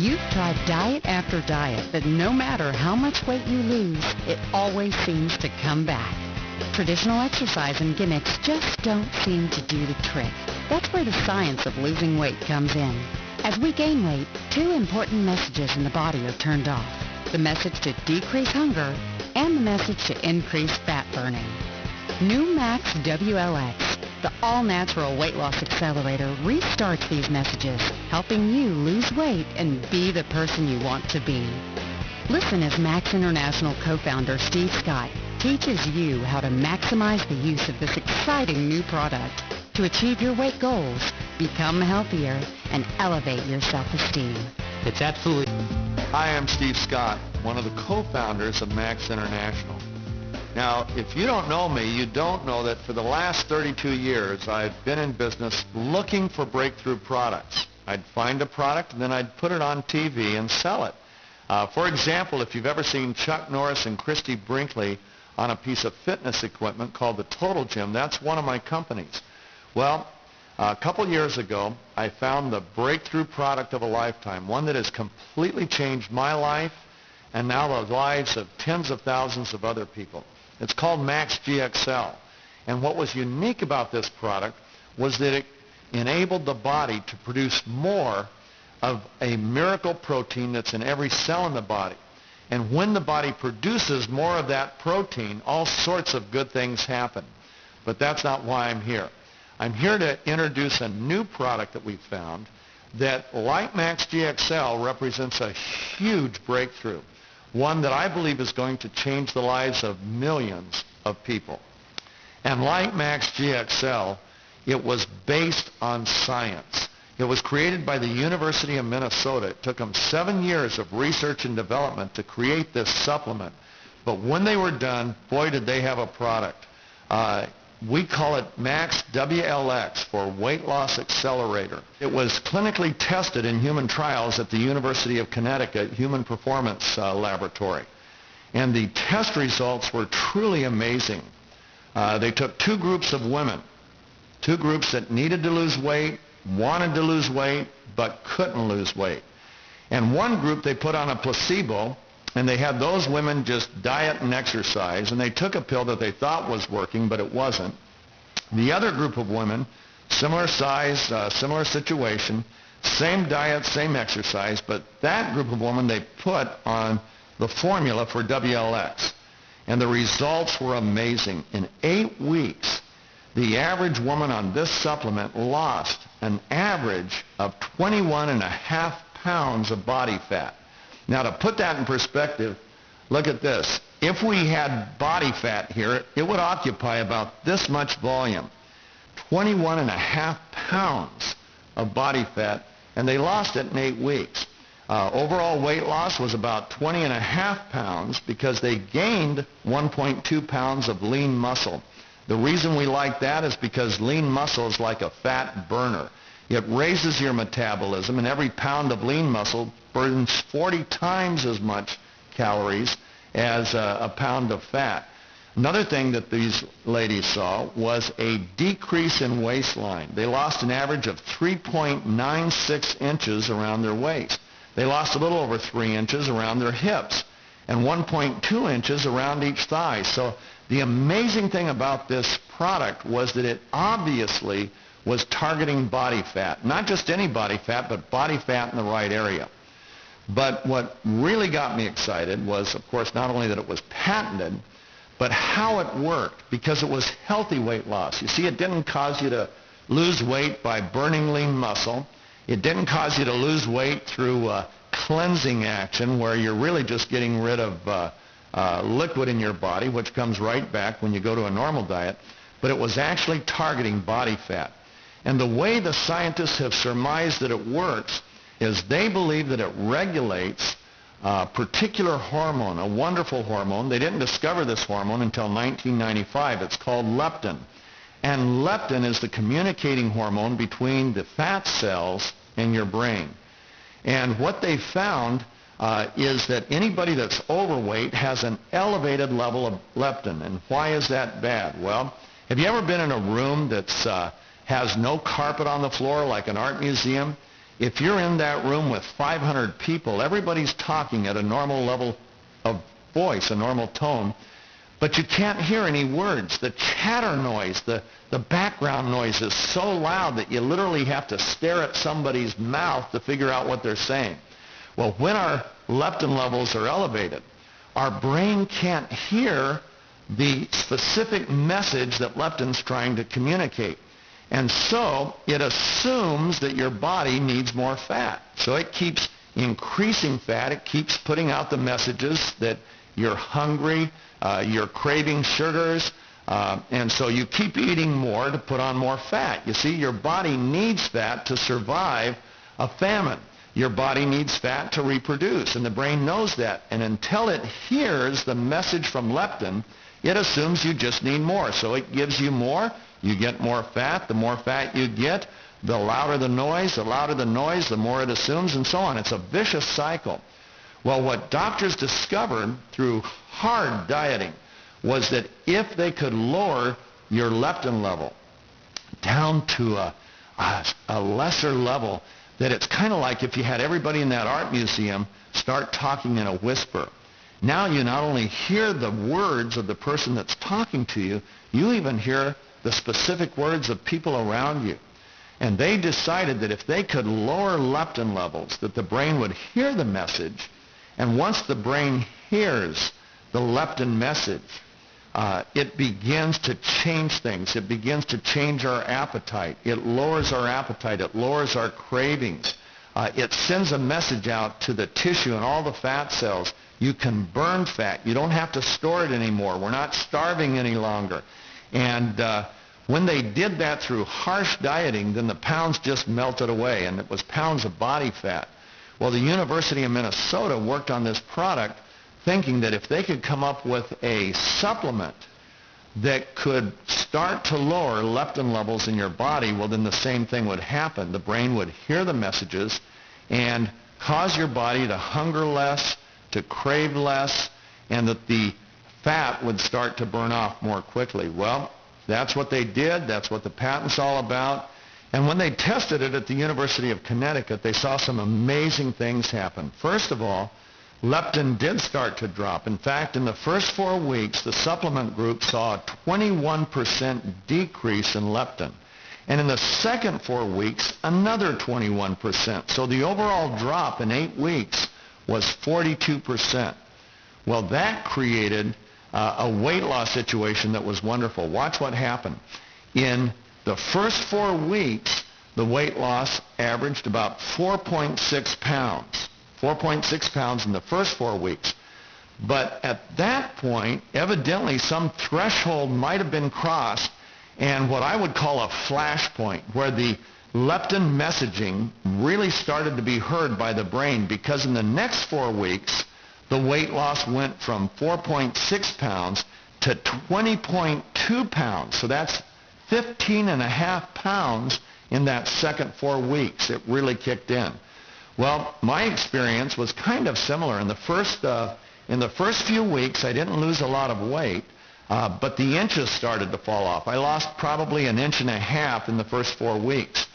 You've tried diet after diet, but no matter how much weight you lose, it always seems to come back. Traditional exercise and gimmicks just don't seem to do the trick. That's where the science of losing weight comes in. As we gain weight, two important messages in the body are turned off. The message to decrease hunger and the message to increase fat burning. New Max WLX, the all-natural weight loss accelerator, restarts these messages, helping you lose weight and be the person you want to be. Listen as Max International co-founder Steve Scott teaches you how to maximize the use of this exciting new product to achieve your weight goals, become healthier, and elevate your self-esteem. It's absolutely... Hi, I'm Steve Scott, one of the co-founders of Max International. Now, if you don't know me, you don't know that for the last 32 years, I've been in business looking for breakthrough products. I'd find a product, and then I'd put it on TV and sell it. For example, if you've ever seen Chuck Norris and Christy Brinkley on a piece of fitness equipment called the Total Gym, that's one of my companies. Well, a couple years ago, I found the breakthrough product of a lifetime, one that has completely changed my life and now the lives of tens of thousands of other people. It's called Max GXL. And what was unique about this product was that it enabled the body to produce more of a miracle protein that's in every cell in the body. And when the body produces more of that protein, all sorts of good things happen. But that's not why I'm here. I'm here to introduce a new product that we found that, like Max GXL, represents a huge breakthrough, one that I believe is going to change the lives of millions of people. And like Max GXL, it was based on science. It was created by the University of Minnesota. It took them 7 years of research and development to create this supplement. But when they were done, boy, did they have a product. We call it Max WLX for Weight Loss Accelerator. It was clinically tested in human trials at the University of Connecticut Human Performance Laboratory. And the test results were truly amazing. They took two groups of women, two groups that needed to lose weight, wanted to lose weight, but couldn't lose weight. And one group they put on a placebo, and they had those women just diet and exercise, and they took a pill that they thought was working, but it wasn't. The other group of women, similar size, similar situation, same diet, same exercise, but that group of women they put on the formula for WLX. And the results were amazing. In 8 weeks, the average woman on this supplement lost an average of 21.5 pounds of body fat. Now, to put that in perspective, look at this. If we had body fat here, it would occupy about this much volume, 21.5 pounds of body fat, and they lost it in 8 weeks. Overall weight loss was about 20.5 pounds because they gained 1.2 pounds of lean muscle. The reason we like that is because lean muscle is like a fat burner. It raises your metabolism, and every pound of lean muscle burns 40 times as much calories as a pound of fat. Another thing that these ladies saw was a decrease in waistline. They lost an average of 3.96 inches around their waist. They lost a little over 3 inches around their hips and 1.2 inches around each thigh. So the amazing thing about this product was that it obviously was targeting body fat. Not just any body fat, but body fat in the right area. But what really got me excited was, of course, not only that it was patented, but how it worked, because it was healthy weight loss. You see, it didn't cause you to lose weight by burning lean muscle. It didn't cause you to lose weight through cleansing action, where you're really just getting rid of liquid in your body, which comes right back when you go to a normal diet. But it was actually targeting body fat. And the way the scientists have surmised that it works is they believe that it regulates a particular hormone, a wonderful hormone. They didn't discover this hormone until 1995. It's called leptin. And leptin is the communicating hormone between the fat cells and your brain. And what they found is that anybody that's overweight has an elevated level of leptin. And why is that bad? Well, have you ever been in a room that's has no carpet on the floor, like an art museum? If you're in that room with 500 people, everybody's talking at a normal level of voice, a normal tone, but you can't hear any words. The chatter noise, the background noise is so loud that you literally have to stare at somebody's mouth to figure out what they're saying. Well, when our leptin levels are elevated, our brain can't hear the specific message that leptin's trying to communicate. And so it assumes that your body needs more fat. So it keeps increasing fat. It keeps putting out the messages that you're hungry, you're craving sugars, and so you keep eating more to put on more fat. You see, your body needs fat to survive a famine. Your body needs fat to reproduce, and the brain knows that. And until it hears the message from leptin, it assumes you just need more. So it gives you more. You get more fat. The more fat you get, the louder the noise. The louder the noise, the more it assumes, and so on. It's a vicious cycle. Well, what doctors discovered through hard dieting was that if they could lower your leptin level down to a lesser level, that it's kind of like if you had everybody in that art museum start talking in a whisper. Now you not only hear the words of the person that's talking to you, you even hear the specific words of people around you. And they decided that if they could lower leptin levels, that the brain would hear the message, and once the brain hears the leptin message, it begins to change things. It begins to change our appetite. It lowers our appetite. It lowers our cravings. It sends a message out to the tissue and all the fat cells. You can burn fat. You don't have to store it anymore. We're not starving any longer. And when they did that through harsh dieting, then the pounds just melted away, and it was pounds of body fat. Well, the University of Minnesota worked on this product thinking that if they could come up with a supplement that could start to lower leptin levels in your body, well, then the same thing would happen. The brain would hear the messages and cause your body to hunger less, to crave less, and that the fat would start to burn off more quickly. Well, that's what they did. That's what the patent's all about. And when they tested it at the University of Connecticut, they saw some amazing things happen. First of all, leptin did start to drop. In fact, in the first 4 weeks, the supplement group saw a 21% decrease in leptin. And in the second 4 weeks, another 21%. So the overall drop in 8 weeks was 42%. Well, that created a weight loss situation that was wonderful. Watch what happened. In the first 4 weeks, the weight loss averaged about 4.6 pounds. 4.6 pounds in the first 4 weeks. But at that point, evidently some threshold might have been crossed, and what I would call a flash point, where the leptin messaging really started to be heard by the brain, because in the next 4 weeks, the weight loss went from 4.6 pounds to 20.2 pounds. So that's 15.5 pounds in that second 4 weeks. It really kicked in. Well, my experience was kind of similar. In the first few weeks, I didn't lose a lot of weight, but the inches started to fall off. I lost probably 1.5 inches in the first 4 weeks.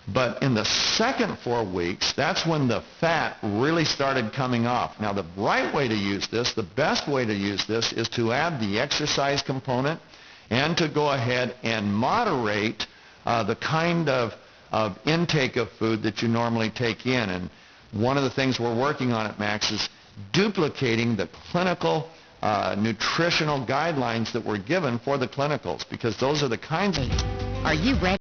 But in the second 4 weeks, that's when the fat really started coming off. Now, the right way to use this, the best way to use this, is to add the exercise component and to go ahead and moderate the kind of intake of food that you normally take in. And one of the things we're working on at Max is duplicating the clinical nutritional guidelines that were given for the clinicals, because those are the kinds of... Are you ready?